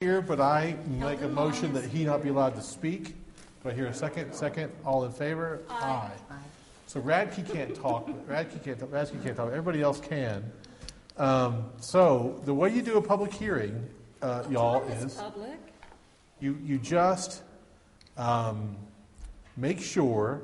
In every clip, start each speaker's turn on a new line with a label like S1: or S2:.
S1: Here, but I make a motion that he not be allowed to speak. Do I hear a second? Second. All in favor? Aye. So Radke can't talk. Radke can't talk. Everybody else can. So the way you do a public hearing, y'all, is
S2: public.
S1: You just make sure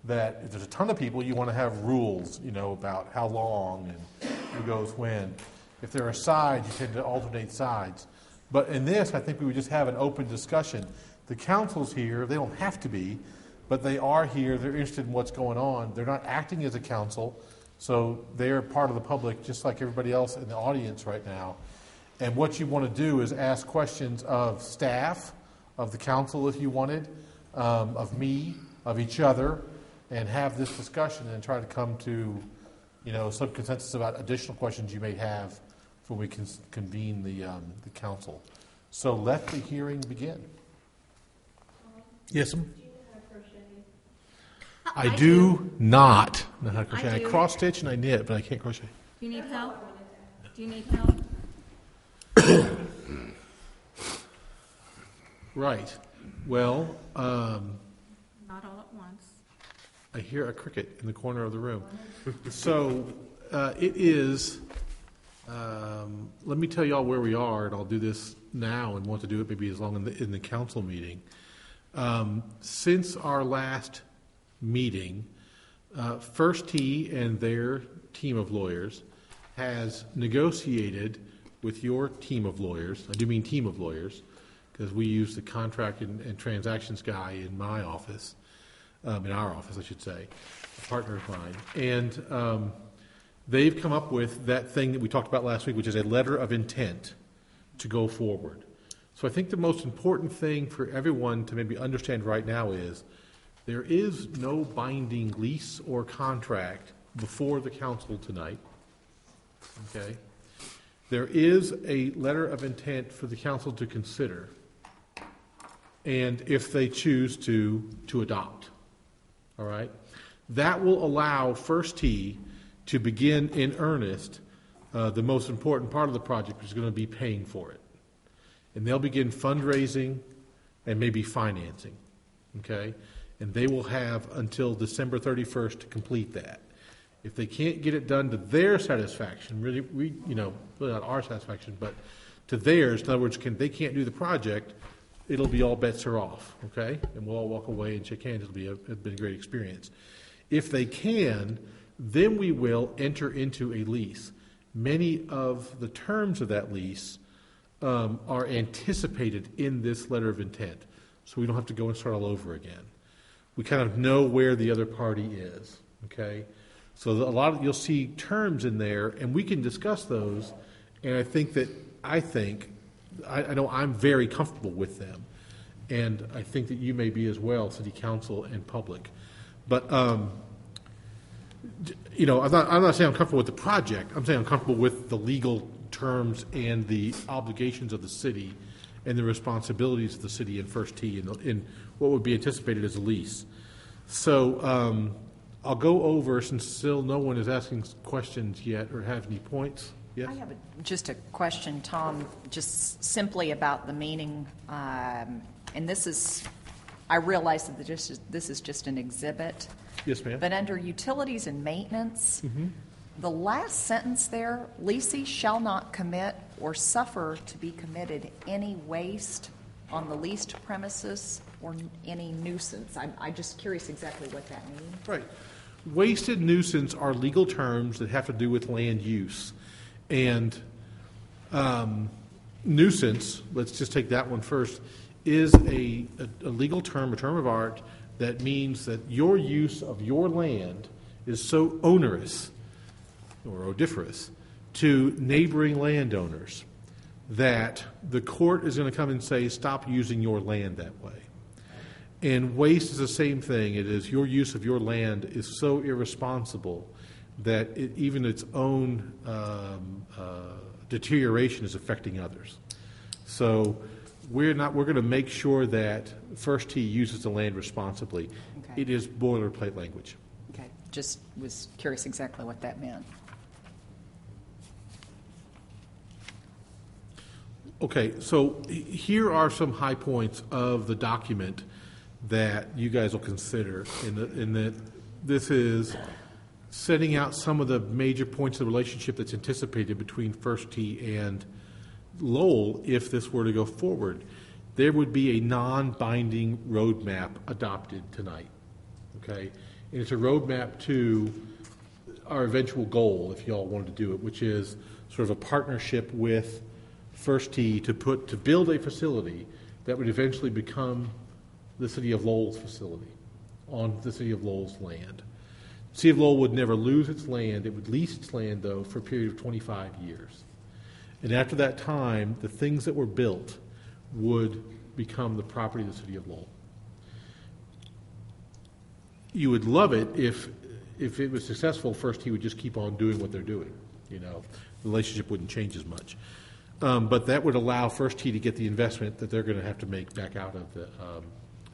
S1: that if there's a ton of people, you want to have rules, about how long and who goes when. If there are sides, you tend to alternate sides. But in this, I think we would just have an open discussion. The council's here. They don't have to be, but they are here. They're interested in what's going on. They're not acting as a council, so they're part of the public just like everybody else in the audience right now. And what you want to do is ask questions of staff, of the council if you wanted, of me, of each other, and have this discussion and try to come to, some consensus about additional questions you may have when we can convene the council. So let the hearing begin. Yes, ma'am?
S2: Do you know how to crochet?
S1: I do not know how to crochet. I cross stitch and I knit, but I can't crochet.
S2: Do you need help? Do you need help?
S1: Right. Well,
S2: Not all at once.
S1: I hear a cricket in the corner of the room. So it is. Let me tell you all where we are, and I'll do this now and want to do it maybe as long in the council meeting. Since our last meeting, First Tee and their team of lawyers has negotiated with your team of lawyers. I do mean team of lawyers, because we use the contract and transactions guy in my office, in our office, I should say, a partner of mine. And they've come up with that thing that we talked about last week, which is a letter of intent to go forward. So I think the most important thing for everyone to maybe understand right now is there is no binding lease or contract before the council tonight. Okay? There is a letter of intent for the council to consider, and if they choose to adopt. All right? That will allow First Tee to begin in earnest the most important part of the project, which is going to be paying for it. And they'll begin fundraising and maybe financing, okay? And they will have until December 31st to complete that. If they can't get it done to their satisfaction, really not our satisfaction, but to theirs, in other words, they can't do the project, it'll be all bets are off, okay? And we'll all walk away and shake hands. It'll been a great experience. If they can, then we will enter into a lease. Many of the terms of that lease are anticipated in this letter of intent, so we don't have to go and start all over again. We kind of know where the other party is, okay? So you'll see terms in there, and we can discuss those, and I know I'm very comfortable with them, and I think that you may be as well, City Council and public. But I'm not saying I'm comfortable with the project. I'm saying I'm comfortable with the legal terms and the obligations of the city and the responsibilities of the city and First Tee in what would be anticipated as a lease. So I'll go over, since still no one is asking questions yet or have any points. Yes?
S3: I have just a question, Tom, just simply about the meaning. And this is, I realize that this is just an exhibit.
S1: Yes, ma'am.
S3: But under utilities and maintenance, the last sentence there, leasee shall not commit or suffer to be committed any waste on the leased premises or any nuisance. I'm just curious exactly what that means.
S1: Right. Waste and nuisance are legal terms that have to do with land use. And nuisance, let's just take that one first, is a legal term, a term of art, that means that your use of your land is so onerous or odoriferous to neighboring landowners that the court is going to come and say, stop using your land that way. And waste is the same thing. It is your use of your land is so irresponsible that even its own deterioration is affecting others. So we're going to make sure that First Tee uses the land responsibly.
S3: Okay.
S1: It is boilerplate language.
S3: Okay, just was curious exactly what that meant.
S1: Okay, so here are some high points of the document that you guys will consider in that this is setting out some of the major points of the relationship that's anticipated between First Tee and Lowell if this were to go forward. There would be a non-binding roadmap adopted tonight, okay? And it's a roadmap to our eventual goal, if you all wanted to do it, which is sort of a partnership with First Tee to build a facility that would eventually become the City of Lowell's facility on the City of Lowell's land. The City of Lowell would never lose its land. It would lease its land, though, for a period of 25 years. And after that time, the things that were built would become the property of the City of Lowell. You would love it if it was successful. First, he would just keep on doing what they're doing. You know, the relationship wouldn't change as much. But that would allow First Tee to get the investment that they're going to have to make back out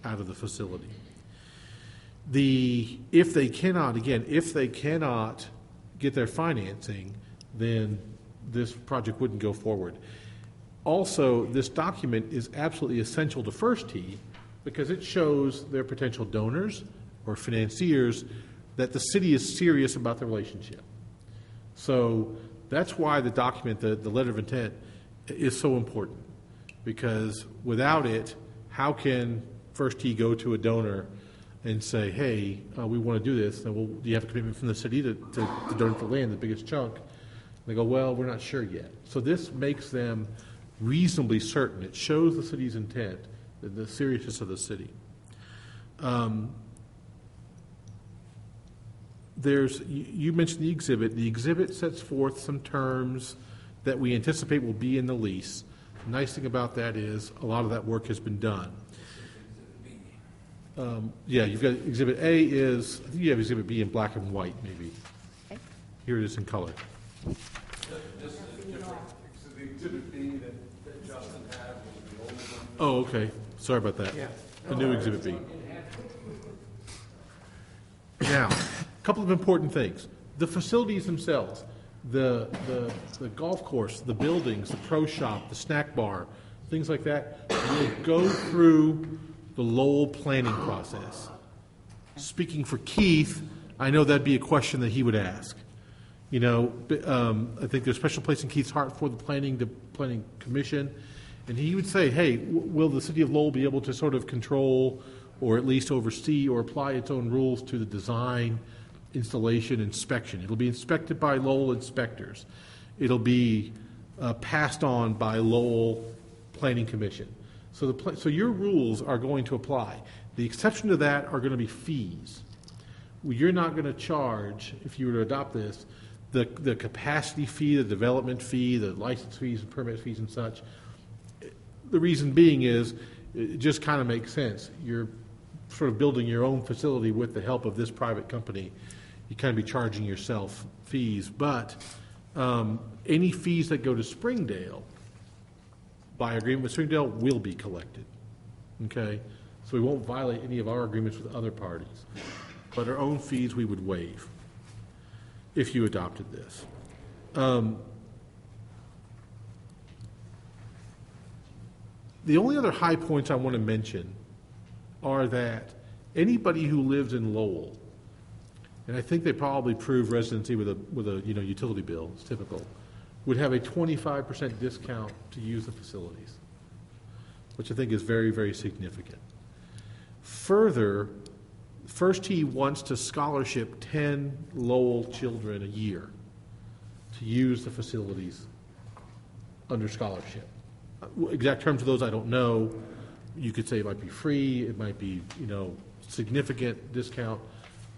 S1: of the facility. If they cannot get their financing, then this project wouldn't go forward. Also, this document is absolutely essential to First Tee because it shows their potential donors or financiers that the city is serious about the relationship. So that's why the document, the letter of intent, is so important, because without it, how can First Tee go to a donor and say, hey, we want to do this, and do you have a commitment from the city to donate the land, the biggest chunk? And they go, well, we're not sure yet. So this makes them reasonably certain. It shows the city's intent, the seriousness of the city. You mentioned the exhibit. The exhibit sets forth some terms that we anticipate will be in the lease. The nice thing about that is a lot of that work has been done. You've got Exhibit A is, I think you have Exhibit B in black and white, maybe.
S3: Okay.
S1: Here it is in color.
S4: This is different. So the Exhibit B that Justin had was the old one.
S1: Oh, okay. Sorry about that.
S4: Yeah.
S1: A new Exhibit B. Now, a couple of important things. The facilities themselves, the golf course, the buildings, the pro shop, the snack bar, things like that, will go through the Lowell planning process. Speaking for Keith, I know that'd be a question that he would ask. You know, I think there's a special place in Keith's heart for the planning commission, and he would say, hey, will the city of Lowell be able to sort of control or at least oversee or apply its own rules to the design, installation, inspection? It'll be inspected by Lowell inspectors. It'll be passed on by Lowell Planning Commission. So your rules are going to apply. The exception to that are going to be fees. You're not going to charge, if you were to adopt this, the capacity fee, the development fee, the license fees and permit fees and such. The reason being is it just kind of makes sense. You're sort of building your own facility with the help of this private company. You kind of be charging yourself fees. But any fees that go to Springdale, by agreement with Springdale, will be collected. Okay? So we won't violate any of our agreements with other parties. But our own fees we would waive if you adopted this. The only other high points I want to mention are that anybody who lives in Lowell, and I think they probably prove residency with a utility bill, it's typical, would have a 25% discount to use the facilities, which I think is very, very significant. Further, First Tee wants to scholarship 10 Lowell children a year to use the facilities under scholarship. Exact terms of those I don't know. You could say it might be free, it might be, significant discount,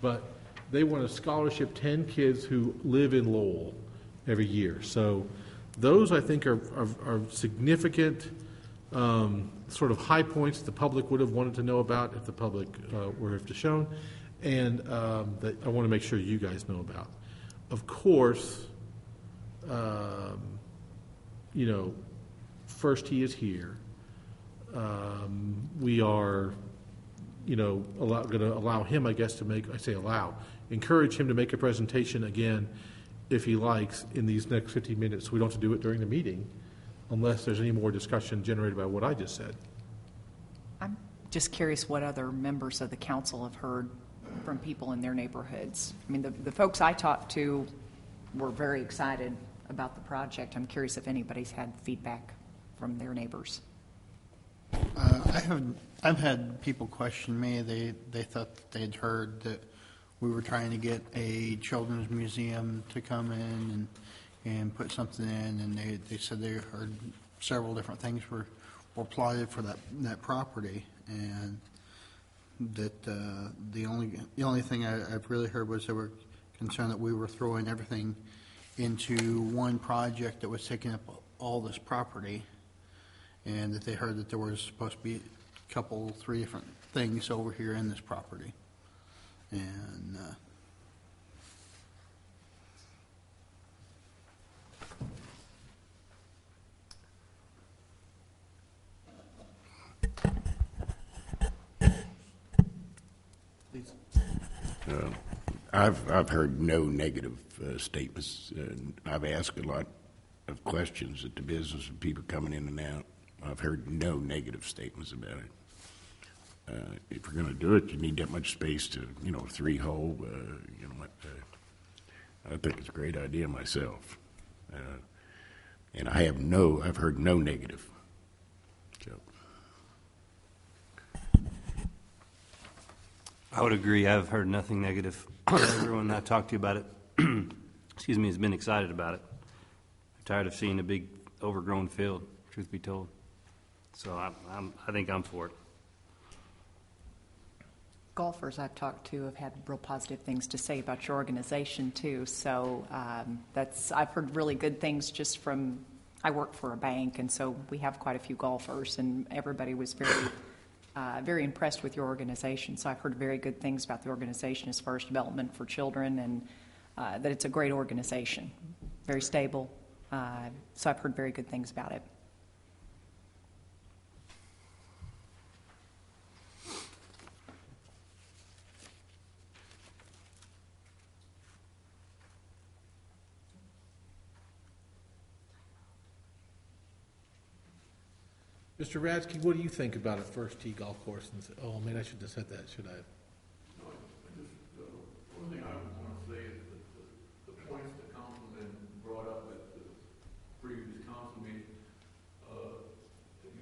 S1: but they want to scholarship 10 kids who live in Lowell every year. So those, I think, are significant sort of high points that the public would have wanted to know about if the public were to shown, and that I want to make sure you guys know about. Of course, First Tee is here. We are, going to allow him, I guess, encourage him to make a presentation again, if he likes, in these next 15 minutes. We don't have to do it during the meeting. unless there's any more discussion generated by what I just said.
S3: I'm just curious what other members of the council have heard from people in their neighborhoods. I mean, the folks I talked to were very excited about the project. I'm curious if anybody's had feedback from their neighbors.
S5: I've had people question me. They thought that they'd heard that we were trying to get a children's museum to come in and put something in, and they said they heard several different things were plotted for that property, and that the only thing I've really heard was they were concerned that we were throwing everything into one project that was taking up all this property, and that they heard that there was supposed to be a couple, 3 different things over here in this property. And please.
S6: I've heard no negative statements. I've asked a lot of questions at the business of people coming in and out. I've heard no negative statements about it. If you're going to do it, you need that much space to, 3-hole. I think it's a great idea myself, and I've heard no negative. So.
S7: I would agree. I've heard nothing negative. Everyone I talked to about it, excuse me, has been excited about it. I'm tired of seeing a big overgrown field, truth be told. So I think I'm for it.
S3: Golfers I've talked to have had real positive things to say about your organization too. So I've heard really good things just from. I work for a bank, and so we have quite a few golfers, and everybody was very impressed with your organization. So I've heard very good things about the organization as far as development for children, and that it's a great organization, very stable. So I've heard very good things about it.
S1: Mr. Radsky, what do you think about a first tee golf course? And oh man, I shouldn't have said that, should I?
S4: No, one thing I want to say is that the points the councilman brought up at the previous council meeting,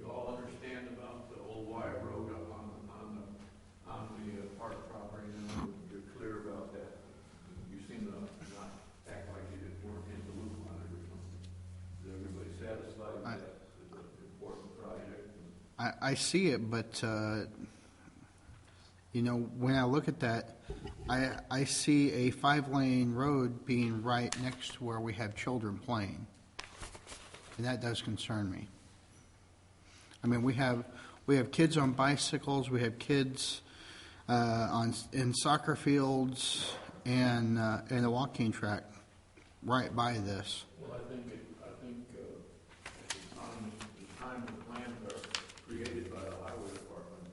S4: you all understand about the old wire road up on the park property, and you're clear about that. You seem to not act like you weren't in the loop on it or something. Is everybody satisfied with that?
S5: I see it, but when I look at that, I see a 5-lane road being right next to where we have children playing, and that does concern me. I mean, we have kids on bicycles, we have kids in soccer fields, and a walking track right by this.
S4: Well, I think the time the plans are created by the highway department,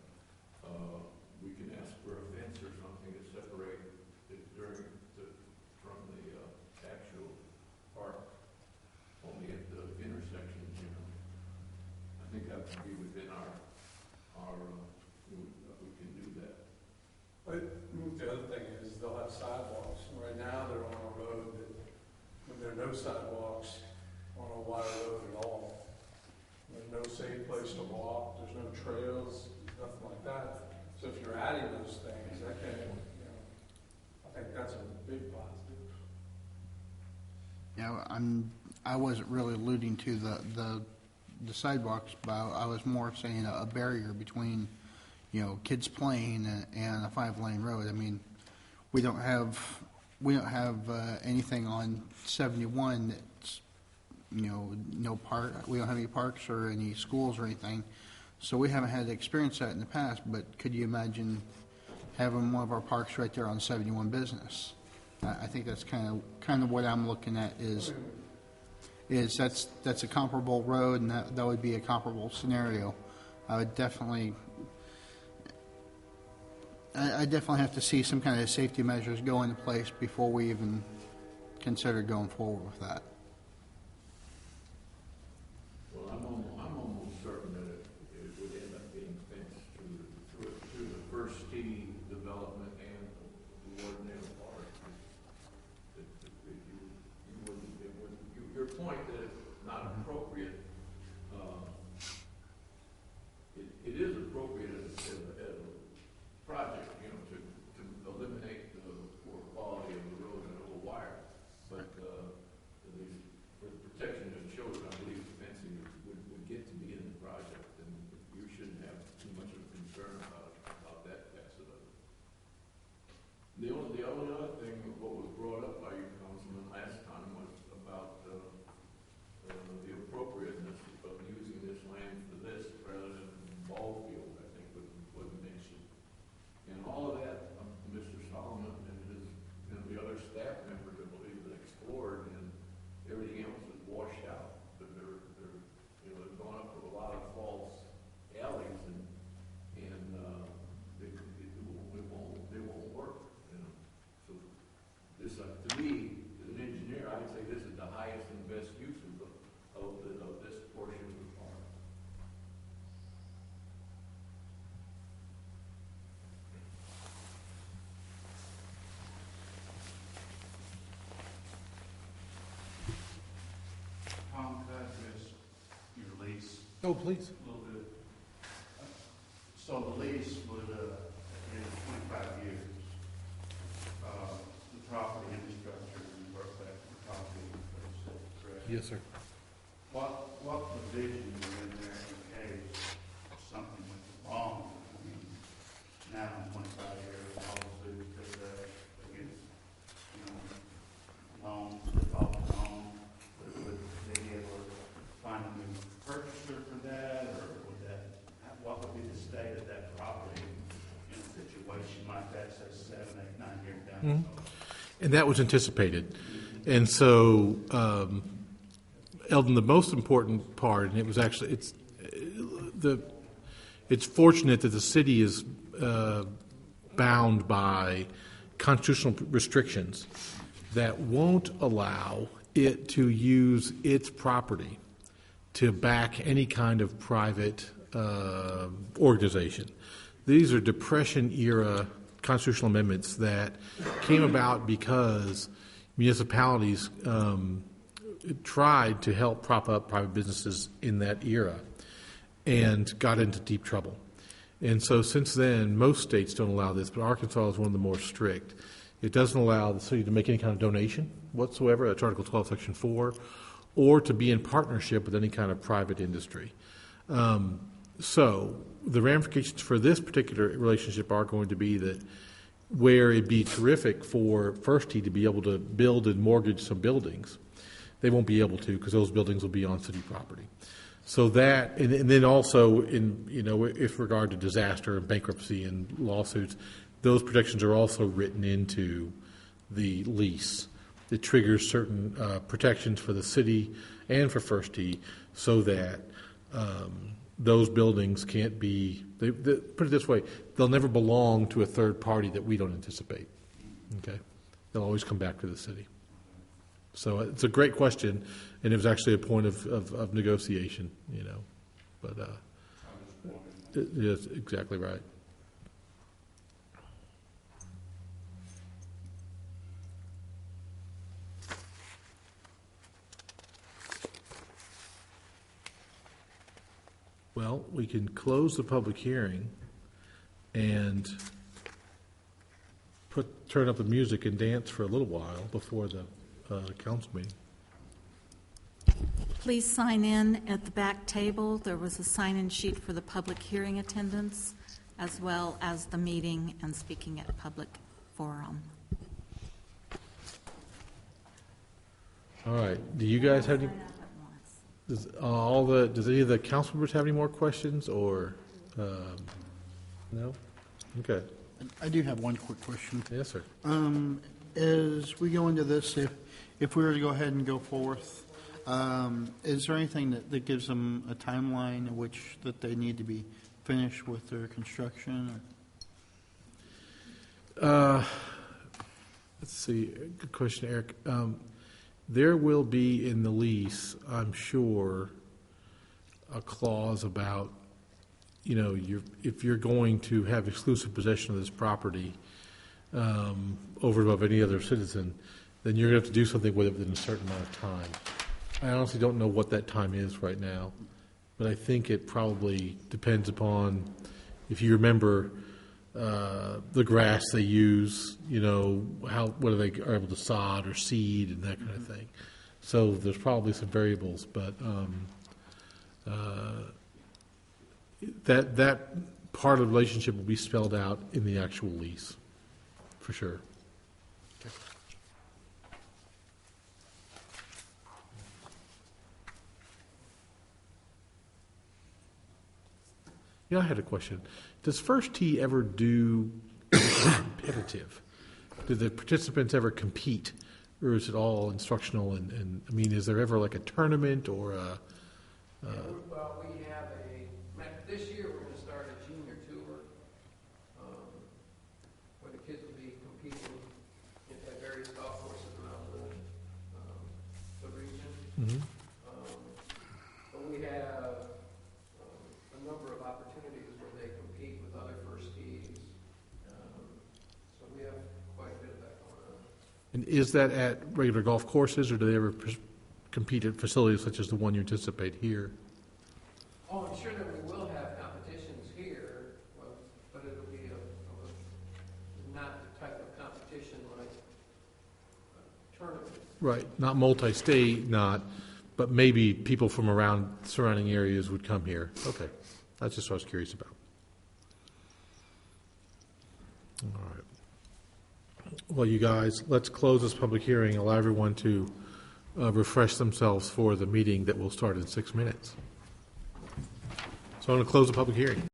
S4: we can ask for a fence or something to separate it from the actual park, only at the intersections, I think that would be within our we can do that.
S8: But the other thing is they'll have sidewalks. Right now they're on a road that, when there are no sidewalks on a wide road at all. There's no safe place to walk, there's no trails, nothing like that. So if you're adding those things, that can, I think that's a big positive.
S5: I wasn't really alluding to the sidewalks, but I was more saying a barrier between, kids playing and a 5-lane road. I mean, we don't have anything on 71 that's, no park. We don't have any parks or any schools or anything, so we haven't had to experience that in the past. But could you imagine having one of our parks right there on 71 Business? I think that's kind of what I'm looking at is that's a comparable road, and that would be a comparable scenario. I definitely have to see some kind of safety measures go into place before we even consider going forward with that.
S4: Well,
S1: Oh, please.
S9: A little bit. So the lease would, in 25 years, the property and the structure and work back to the property, correct?
S1: Yes, sir.
S9: What provision is in there in case something went wrong between now and 25 years, obviously, because again, you know, loans, default loan, would they be able to find a new purchaser for that, or would that, what would be the state of that property in a situation like that, say 7, 8, 9 years down the road?
S1: And that was anticipated. And so, Eldon, the most important part, and it was actually, it's fortunate that the city is bound by constitutional restrictions that won't allow it to use its property to back any kind of private organization. These are Depression-era constitutional amendments that came about because municipalities tried to help prop up private businesses in that era and got into deep trouble. And so since then, most states don't allow this, but Arkansas is one of the more strict. It doesn't allow the city to make any kind of donation whatsoever, that's Article 12, Section 4, or to be in partnership with any kind of private industry. So the ramifications for this particular relationship are going to be that where it'd be terrific for First Tee to be able to build and mortgage some buildings, they won't be able to because those buildings will be on city property. So that, and then also in, if regard to disaster and bankruptcy and lawsuits, those protections are also written into the lease. It triggers certain protections for the city and for First Tee so that those buildings can't be, put it this way, they'll never belong to a third party that we don't anticipate. Okay? They'll always come back to the city. So it's a great question, and it was actually a point of negotiation, But it is exactly right. Well, we can close the public hearing and turn up the music and dance for a little while before the council meeting.
S10: Please sign in at the back table. There was a sign-in sheet for the public hearing attendance, as well as the meeting and speaking at public forum.
S1: All right. Do you guys have any? Does any of the council members have any more questions, or no? Okay.
S5: I do have one quick question.
S1: Yes, sir.
S5: As we go into this, if we were to go ahead and go forth, is there anything that gives them a timeline in which that they need to be finished with their construction?
S1: Let's see. Good question, Eric. There will be in the lease, I'm sure, a clause about, if you're going to have exclusive possession of this property over and above any other citizen, then you're going to have to do something with it within a certain amount of time. I honestly don't know what that time is right now, but I think it probably depends upon, if you remember, the grass they use, whether they are able to sod or seed and that kind of thing. So there's probably some variables, but that part of the relationship will be spelled out in the actual lease, for sure. Okay. I had a question. Does First Tee ever do competitive? Do the participants ever compete, or is it all instructional? And is there ever like a tournament or a?
S8: Well, we have this year we're going to start a junior tour where the kids will be competing at various golf courses around the region.
S1: Mm-hmm.
S8: But we have a number of opportunities where they compete with other First Tees. So we have quite a bit of that going on.
S1: And is that at regular golf courses, or do they ever compete at facilities such as the one you anticipate here?
S8: Oh, I'm sure that we will have competitions here, but it'll be not the type of competition like a tournament.
S1: Right, not multi-state, but maybe people from around surrounding areas would come here. Okay, that's just what I was curious about. All right. Well, you guys, let's close this public hearing, allow everyone to refresh themselves for the meeting that will start in 6 minutes. So I'm going to close the public hearing.